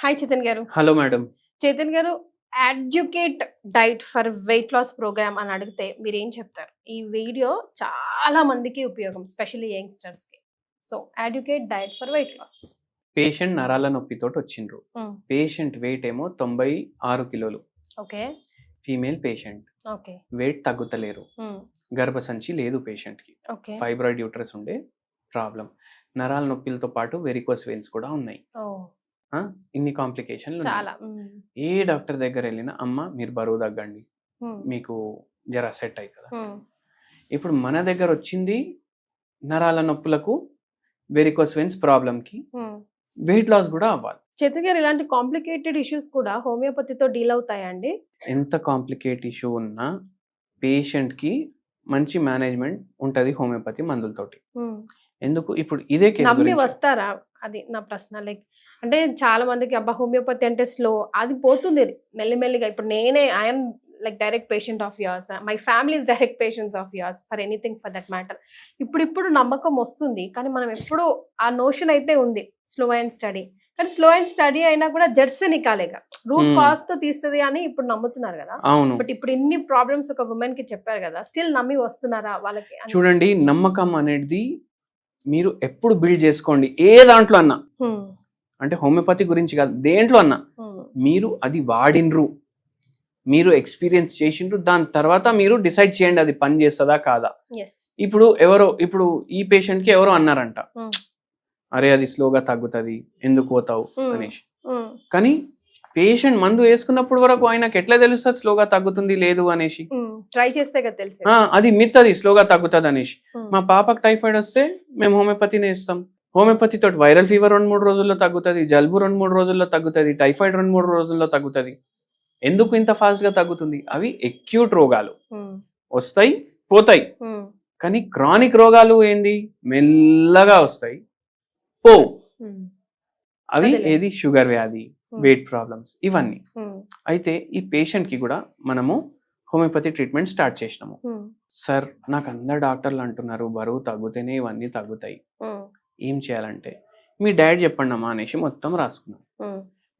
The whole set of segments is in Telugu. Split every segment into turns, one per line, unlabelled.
హాయ్ చేతన్ గారు.
Hello madam.
చేతన్ గారు, adequate diet for weight loss program అని అడిగితే మీరేం చెప్తారు? ఈ వీడియో చాలా మందికి ఉపయోగం, స్పెషల్లీ యంగ్స్టర్స్‌కి. So, adequate diet for weight loss.
Patient నరాల నొప్పితోటి వచ్చిండ్రు. పేషెంట్ వెయిట్ ఏమో 96 కిలోలు.
Okay.
Female patient.
Okay.
Weight తగ్గుతలేరు. గర్భసంచి లేదు పేషెంట్కి.
ఓకే.
ఫైబ్రాయిడ్ యూట్రస్ ఉండే ప్రాబ్లం. నరాల నొప్పిలతో పాటు వెరికోస్ వెయిన్స్ కూడా ఉన్నాయి. ఇన్ని కాంప్లికేషన్లు
చాలా.
ఏ డాక్టర్ దగ్గర వెళ్ళినా అమ్మ మీరు బరువు తగ్గండి, మీకు జర సెట్ అవుతుందా. ఇప్పుడు మన దగ్గర వచ్చింది నరాల నొప్పులకు, వెరికోస్ వెయిన్స్ ప్రాబ్లంకి, వెయిట్ లాస్ కూడా అవ్వాలి.
చేతన్ గారు, ఇలాంటి కాంప్లికేటెడ్ ఇష్యూస్ కూడా హోమియోపతితో డీల్ అవుతాయండి?
ఎంత కాంప్లికేట్ ఇష్యూ ఉన్నా పేషెంట్కి మంచి మేనేజ్మెంట్ ఉంటుంది హోమియోపతి మందులతోటి. ఎందుకు ఇప్పుడు ఇదే
నమ్మి వస్తారా? అది నా ప్రశ్న. లైక్ అంటే చాలా మందికి అబ్బా హోమియోపతి అంటే స్లో, అది పోతుంది మెల్లిమెల్లిగా. ఇప్పుడు నేనే I'm like direct patient of yours, my family is direct patients of yours for anything for that matter. ఇప్పుడు నమ్మకం వస్తుంది, కానీ మనం ఎప్పుడు ఆ నోషన్ అయితే ఉంది స్లో అండ్ స్టడీ. కానీ స్లో అండ్ స్టడీ అయినా కూడా జడ్స్ నికాలేగా రూట్ కాజ్ తో తీస్తుంది అని ఇప్పుడు నమ్ముతున్నారు కదా. బట్ ఇప్పుడు ఇన్ని ప్రాబ్లమ్స్ ఒక ఉమెన్ కి చెప్పారు కదా, స్టిల్ నమ్మి వస్తున్నారా వాళ్ళకి?
చూడండి, నమ్మకం అనేది మీరు ఎప్పుడు బిల్డ్ చేసుకోండి, ఏ దాంట్లో అన్నా. అంటే హోమియోపతి గురించి కాదు, దేంట్లో అన్నా మీరు అది వాడినరు, మీరు ఎక్స్పీరియన్స్ చేసిండ్రు, దాని తర్వాత మీరు డిసైడ్ చేయండి అది పని చేస్తుందా కాదా. ఇప్పుడు ఈ పేషెంట్ కి ఎవరో అన్నారంట, అరే అది స్లోగా తగ్గుతుంది ఎందుకు పోతావు అనేసి. కానీ పేషెంట్ మందు వేసుకున్నప్పుడు వరకు ఆయనకు ఎట్లా తెలుస్తుంది స్లోగా తగ్గుతుంది లేదు అనేసి?
ట్రై చేస్తే తెలిసి
అది మిత్, అది స్లోగా తగ్గుతుంది అనేసి. మా పాపకు టైఫాయిడ్ వస్తే మేము హోమియోపతిని ఇస్తాం. హోమియోపతి తోటి వైరల్ ఫీవర్ 2-3 రోజుల్లో తగ్గుతుంది, జలుబు 2-3 రోజుల్లో తగ్గుతుంది, టైఫాయిడ్ 2-3 రోజుల్లో తగ్గుతుంది. ఎందుకు ఇంత ఫాస్ట్ గా తగ్గుతుంది? అవి అక్యూట్ రోగాలు, వస్తాయి పోతాయి. కానీ క్రానిక్ రోగాలు ఏంది, మెల్లగా వస్తాయి పోవు. అవి ఏది షుగర్ వ్యాధి, వెయిట్ ప్రాబ్లమ్స్, ఇవన్నీ. అయితే ఈ పేషెంట్ కి కూడా మనము హోమియోపతి ట్రీట్మెంట్ స్టార్ట్ చేసినాము. సార్ నాకు అందరు డాక్టర్లు అంటున్నారు బరువు తగ్గుతేనే ఇవన్నీ తగ్గుతాయి, ఏం చేయాలంటే మీ డైట్ చెప్పండి అమ్మా అనేసి మొత్తం రాసుకున్నాం.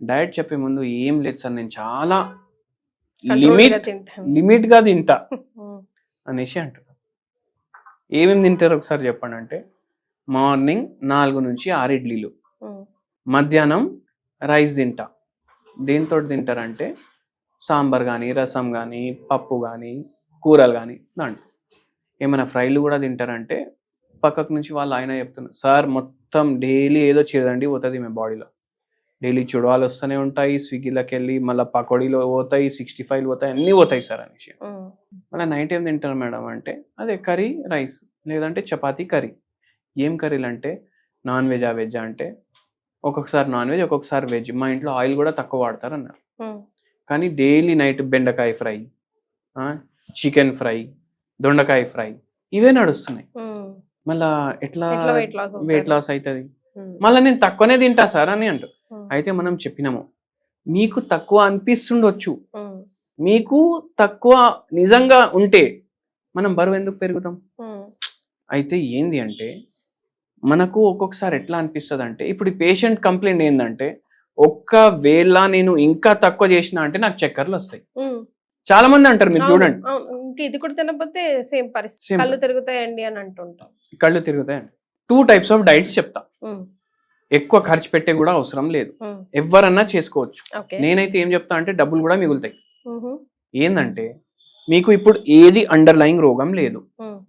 డైట్ చెప్పే ముందు ఏం లేదు సార్, నేను చాలా లిమిట్ గా తింటా అనేసి అంటున్నాను. ఏమేమి తింటారు ఒకసారి చెప్పండి అంటే, మార్నింగ్ 4 నుంచి 6 ఇడ్లీలు, మధ్యాహ్నం రైస్ తింటా. దేంతో తింటారంటే సాంబార్ కానీ, రసం కానీ, పప్పు కానీ, కూరలు కానీ, దాంట్లో ఏమైనా ఫ్రైలు కూడా తింటారంటే పక్కకు నుంచి వాళ్ళు ఆయన చెప్తున్నారు, సార్ మొత్తం డైలీ ఏదో చేదండి పోతుంది మీ బాడీలో, డైలీ చుడవాలు వస్తూనే ఉంటాయి, స్విగ్గీలోకి వెళ్ళి మళ్ళీ పకోడీలో పోతాయి, 65 పోతాయి, అన్నీ పోతాయి సార్ అనేసి. మళ్ళీ నైట్ ఏం తింటారు మేడం అంటే, అదే కర్రీ రైస్ లేదంటే చపాతీ కర్రీ. ఏం కర్రీలు అంటే నాన్ వెజ్, ఆ వెజ్ అంటే ఒక్కొక్కసారి నాన్ వెజ్ ఒక్కొక్కసారి వెజ్. మా ఇంట్లో ఆయిల్ కూడా తక్కువ వాడతారు అన్నారు. కానీ డైలీ నైట్ బెండకాయ ఫ్రై, చికెన్ ఫ్రై, దొండకాయ ఫ్రై, ఇవే నడుస్తున్నాయి. మళ్ళా ఎట్లా వెయిట్ లాస్ అవుతుంది? మళ్ళీ నేను తక్కువనే తింటా సార్ అని అంటారు. అయితే మనం చెప్పినాము, మీకు తక్కువ అనిపిస్తుండొచ్చు, మీకు తక్కువ నిజంగా ఉంటే మనం బరువు ఎందుకు పెరుగుతాం? అయితే ఏంది అంటే మనకు ఒక్కొక్కసారి ఎట్లా అనిపిస్తుంది అంటే, ఇప్పుడు ఈ పేషెంట్ కంప్లైంట్ ఏంటంటే, ఒక్కవేళ నేను ఇంకా తక్కువ చేసిన అంటే నాకు చక్కర్లు వస్తాయి. చాలా మంది అంటారు, మీరు చూడండి.
ఇది కూడా తినకపోతే సేమ్ పరిస్థితి, కళ్ళు తిరుగుతాయండి అని అంటుంటాం.
కళ్ళు తిరుగుతాయండి. 2 types ఆఫ్ డైట్స్ చెప్తా. ఎక్కువ ఖర్చు పెట్టే కూడా అవసరం లేదు, ఎవరన్నా చేసుకోవచ్చు. నేనైతే ఏం చెప్తా అంటే డబ్బులు కూడా మిగులుతాయి. ఏంటంటే మీకు ఇప్పుడు ఏది అండర్లయింగ్ రోగం లేదు,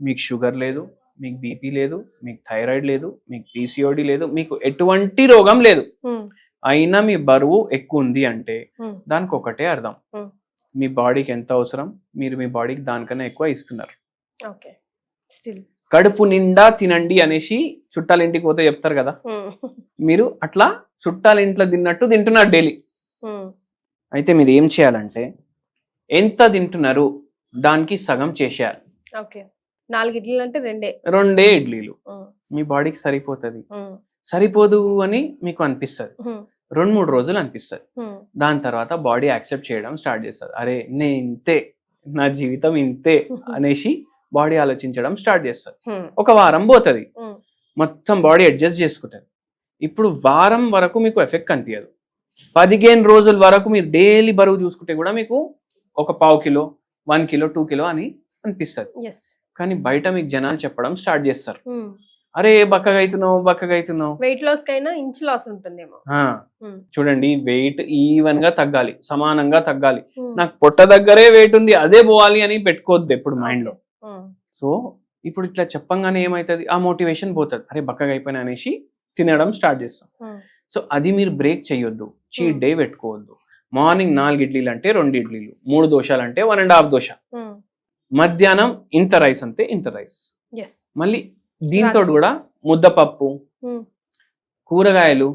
మీకు షుగర్ లేదు, మీకు బీపీ లేదు, మీకు థైరాయిడ్ లేదు, మీకు పీసీఓడి లేదు, మీకు ఎటువంటి రోగం లేదు, అయినా మీ బరువు ఎక్కువ ఉంది అంటే దానికి ఒకటే అర్థం, మీ బాడీకి ఎంత అవసరం మీరు మీ బాడీకి దానికన్నా ఎక్కువ ఇస్తున్నారు. కడుపు నిండా తినండి అనేసి చుట్టాల ఇంటికి పోతే చెప్తారు కదా, మీరు అట్లా చుట్టాల ఇంట్లో తిన్నట్టు తింటున్నారు డైలీ. అయితే మీరు ఏం చేయాలంటే ఎంత తింటున్నారు దానికి సగం చేసేయాలి.
4 ఇడ్లీలు అంటే
2 ఇడ్లీలు మీ బాడీకి సరిపోతుంది. సరిపోదు అని మీకు అనిపిస్తుంది, 2-3 రోజులు అనిపిస్తుంది. దాని తర్వాత బాడీ యాక్సెప్ట్ చేయడం స్టార్ట్ చేస్తుంది. అరే నేను ఇంతే, నా జీవితం ఇంతే అనేసి బాడీ ఆలోచించడం స్టార్ట్ చేస్తుంది. ఒక వారం పోతుంది, మొత్తం బాడీ అడ్జస్ట్ చేసుకుంటుంది. ఇప్పుడు వారం వరకు మీకు ఎఫెక్ట్ కనిపించదు, 15 రోజుల వరకు మీరు డైలీ బరువు చూసుకుంటే కూడా మీకు ఒక 1/2 కిలో 1 కిలో 2 కిలో అని అనిపిస్తుంది. కానీ బయట మీకు జనాలు చెప్పడం స్టార్ట్ చేస్తారు, అరే బక్కగా అవుతున్నావు.
వెయిట్ లాస్ కైనా ఇంచ్ లాస్ ఉంటుందేమో.
చూడండి, వెయిట్ ఈవెన్ గా తగ్గాలి, సమానంగా తగ్గాలి. నాకు పొట్ట దగ్గరే వెయిట్ ఉంది అదే పోవాలి అని పెట్టుకోవద్దు ఎప్పుడు మైండ్ లో. సో ఇప్పుడు ఇట్లా చెప్పంగానే ఏమైతుంది, ఆ మోటివేషన్ పోతుంది, అరే బక్కగా అయిపోయినా అనేసి తినడం స్టార్ట్ చేస్తాం. సో అది మీరు బ్రేక్ చేయొద్దు, చీట్ డే పెట్టుకోవద్దు. మార్నింగ్ 4 ఇడ్లీలు అంటే 2 ఇడ్లీలు, 3 దోశలు అంటే 1.5 దోశ, మధ్యాహ్నం ఇంత రైస్ అంటే ఇంత రైస్, మళ్ళీ దీంతో కూడా ముద్దపప్పు, కూరగాయలు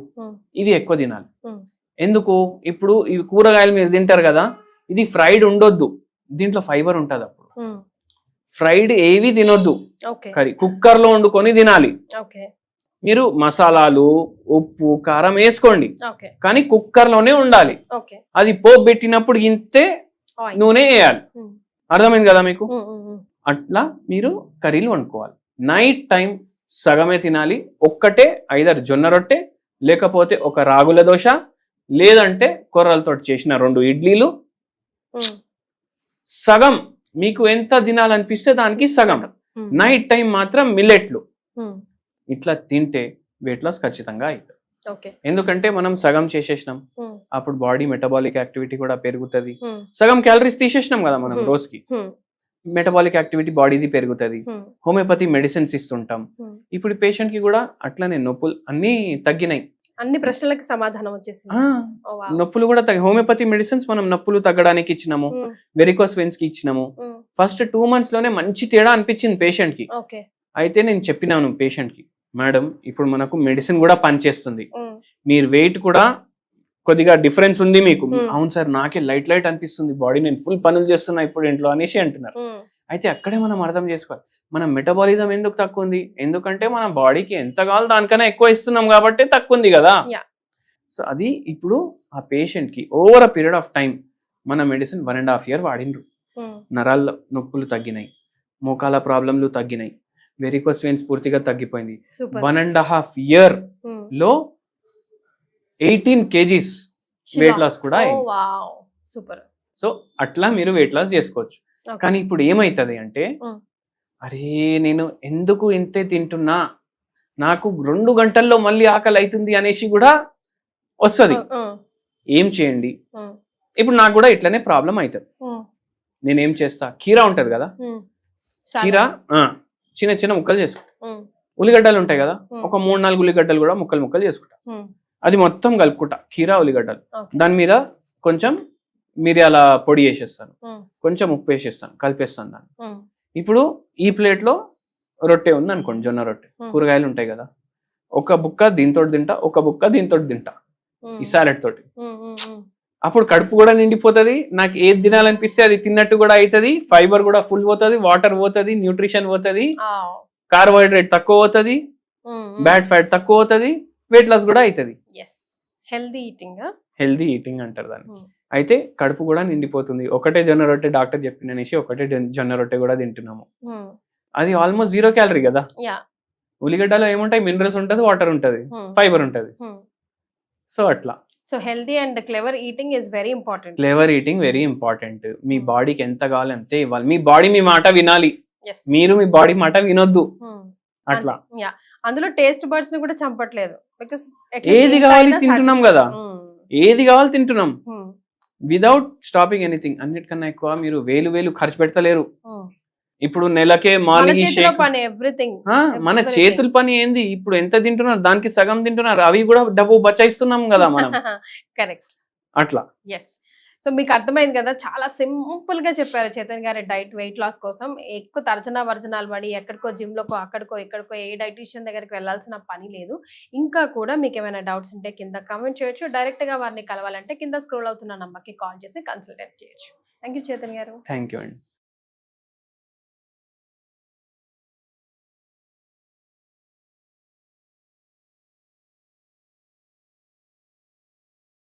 ఇవి ఎక్కువ తినాలి. ఎందుకు, ఇప్పుడు ఇవి కూరగాయలు మీరు తింటారు కదా, ఇది ఫ్రైడ్ ఉండొద్దు, దీంట్లో ఫైబర్ ఉంటుంది. అప్పుడు ఫ్రైడ్ ఏవి తినొద్దు, కర్రీ కుక్కర్ లో వండుకొని తినాలి. మీరు మసాలాలు ఉప్పు కారం వేసుకోండి, కానీ కుక్కర్ లోనే ఉండాలి. అది పోపు పెట్టినప్పుడు ఇంతే నూనె వేయాలి. అర్థమైంది కదా మీకు? అట్లా మీరు కర్రీలు వండుకోవాలి. నైట్ టైం సగమే తినాలి. ఒక్కటే ఐదర్ జొన్న రొట్టె, లేకపోతే ఒక రాగుల దోశ, లేదంటే కొర్రలతో చేసిన 2 ఇడ్లీలు. సగం మీకు ఎంత తినాలనిపిస్తే దానికి సగం. నైట్ టైం మాత్రం మిల్లెట్లు. ఇట్లా తింటే వెయిట్ లాస్ ఖచ్చితంగా అవుతుంది. ఎందుకంటే మనం సగం చేసేసినాం, అప్పుడు బాడీ మెటబాలిక్ యాక్టివిటీ కూడా పెరుగుతుంది. సగం క్యాలరీస్ తీసేసినాం కదా మనం రోజుకి, మెటబాలిక్ యాక్టివిటీ బాడీది పెరుగుతుంది. హోమియోపతి మెడిసిన్స్ ఇస్తుంటాం. ఇప్పుడు పేషెంట్ కి కూడా అట్లనే నొప్పులు అన్ని తగ్గినాయి,
అన్ని ప్రశ్నలకి సమాధానం వచ్చేసింది.
నొప్పులు కూడా హోమియోపతి మెడిసిన్స్ మనం నొప్పులు తగ్గడానికి ఇచ్చినాము, వెరికోస్ వెయిన్స్ కి ఇచ్చినాము. ఫస్ట్ 2 months లోనే మంచి తేడా అనిపించింది పేషెంట్ కి. అయితే నేను చెప్పినాను పేషెంట్ కి, మేడం ఇప్పుడు మనకు మెడిసిన్ కూడా పనిచేస్తుంది, మీరు వెయిట్ కూడా కొద్దిగా డిఫరెన్స్ ఉంది మీకు. అవును సార్, నాకే లైట్ అనిపిస్తుంది బాడీ, నేను ఫుల్ పనులు చేస్తున్నా ఇప్పుడు ఇంట్లో అనేసి అంటున్నారు. అయితే అక్కడే మనం అర్థం చేసుకోవాలి, మన మెటబాలిజం ఎందుకు తక్కువ ఉంది, ఎందుకంటే మన బాడీకి ఎంత కావాలో దానికన్నా ఎక్కువ ఇస్తున్నాం కాబట్టి తక్కువ ఉంది కదా. సో అది ఇప్పుడు ఆ పేషెంట్ కి over a period of time మన మెడిసిన్ 1.5 year వాడిండ్రు. నరాల నొప్పులు తగ్గినాయి, మోకాల ప్రాబ్లంలు తగ్గినాయి, వెరికోస్ వెయిన్స్ పూర్తిగా తగ్గిపోయింది. 1.5 year లో 18 kgs వెయిట్ లాస్ కూడా అయింది. సో అట్లా మీరు వెయిట్ లాస్ చేసుకోవచ్చు. కానీ ఇప్పుడు ఏమైతుంది అంటే, అరే నేను ఎందుకు ఇంతే తింటున్నా, నాకు 2 గంటల్లో మళ్ళీ ఆకలి అవుతుంది అనేసి కూడా వస్తుంది. ఏం చేయండి, ఇప్పుడు నాకు కూడా ఇట్లనే ప్రాబ్లం అవుతుంది. నేనేం చేస్తా, కీరా ఉంటది కదా, కీరా చిన్న చిన్న ముక్కలు చేసుకుంటా. ఉల్లిగడ్డలు ఉంటాయి కదా, ఒక 3-4 ఉల్లిగడ్డలు కూడా ముక్కలు చేసుకుంటా. అది మొత్తం కలుపుకుంటా, కీరా ఉల్లిగడ్డలు. దాని మీద కొంచెం మిరియాల పొడి వేసేస్తాను, కొంచెం ఉప్పు వేసేస్తాను, కలిపేస్తాను దాన్ని. ఇప్పుడు ఈ ప్లేట్ లో రొట్టె ఉంది అనుకోండి, జొన్న రొట్టె, కూరగాయలు ఉంటాయి కదా, ఒక బుక్క దీంతో తింటా, ఒక బుక్క దీంతో తింటా, ఈ సాలెడ్ తోటి. అప్పుడు కడుపు కూడా నిండిపోతుంది, నాకు ఏది తినాలనిపిస్తే అది తిన్నట్టు కూడా అవుతుంది, ఫైబర్ కూడా ఫుల్ పోతుంది, వాటర్ పోతుంది, న్యూట్రిషన్ పోతుంది, కార్బోహైడ్రేట్ తక్కువ పోతుంది, బ్యాడ్ ఫ్యాట్ తక్కువ పోతుంది, వెయిట్ లాస్ కూడా అవుతుంది. హెల్దీ ఈటింగ్ అంటారు దాన్ని. అయితే కడుపు కూడా నిండిపోతుంది. ఒకటే జొన్న రొట్టె డాక్టర్ చెప్పిననేసి ఒకటే జొన్న రొట్టె కూడా తింటున్నాము, అది ఆల్మోస్ట్ 0 calorie కదా. ఉల్లిగడ్డలో ఏముంటాయి, మినరల్స్ ఉంటుంది, వాటర్ ఉంటుంది, ఫైబర్ ఉంటుంది. సో అట్లా.
So healthy and clever eating is very important.
Clever eating very important. మీ బాడీకి ఎంత కావాలి అంతే ఇవ్వాలి. మీ బాడీ మీ మాట వినాలి, మీరు మీ బాడీ మాట వినొద్దు. అట్లా
అందులో టేస్ట్ బర్డ్స్ ని కూడా చంపట్లేదు, బికాస్
ఏది కావాలి తింటున్నాం కదా, ఏది కావాలి తింటున్నాం విదౌట్ స్టాపింగ్ ఎనీథింగ్. అన్నిటికన్నా ఎక్కువ మీరు వేలు ఖర్చు పెడతలేరు. ఇప్పుడు నెలకే మార్నింగ్ మన చేతుల పని ఏంది, ఇప్పుడు ఎంత తింటున్నారు దానికి సగం తింటున్నారు, అవి కూడా డబ్బు బచాయిస్తున్నాం కదా మనం.
కరెక్ట్.
అట్లా.
ఎస్. సో మీకు అర్థమైంది కదా, చాలా సింపుల్ గా చెప్పారు చైతన్య గారి డైట్ వెయిట్ లాస్ కోసం. ఎక్కువ తర్జనా వర్జనాలు పడి ఎక్కడికో జిమ్ లోకో అక్కడికో ఇక్కడికో ఏ డైటీషియన్ దగ్గరికి వెళ్ళాల్సిన పని లేదు. ఇంకా కూడా మీకు ఏమైనా డౌట్స్ ఉంటే కింద కామెంట్ చేయొచ్చు, డైరెక్ట్ గా వారిని కలవాలంటే కింద స్క్రోల్ అవుతున్న నంబర్కి కాల్ చేసి కన్సల్టేట్ చేయొచ్చు. థ్యాంక్ యూ చైతన్య గారు.
థ్యాంక్ యూ అండి.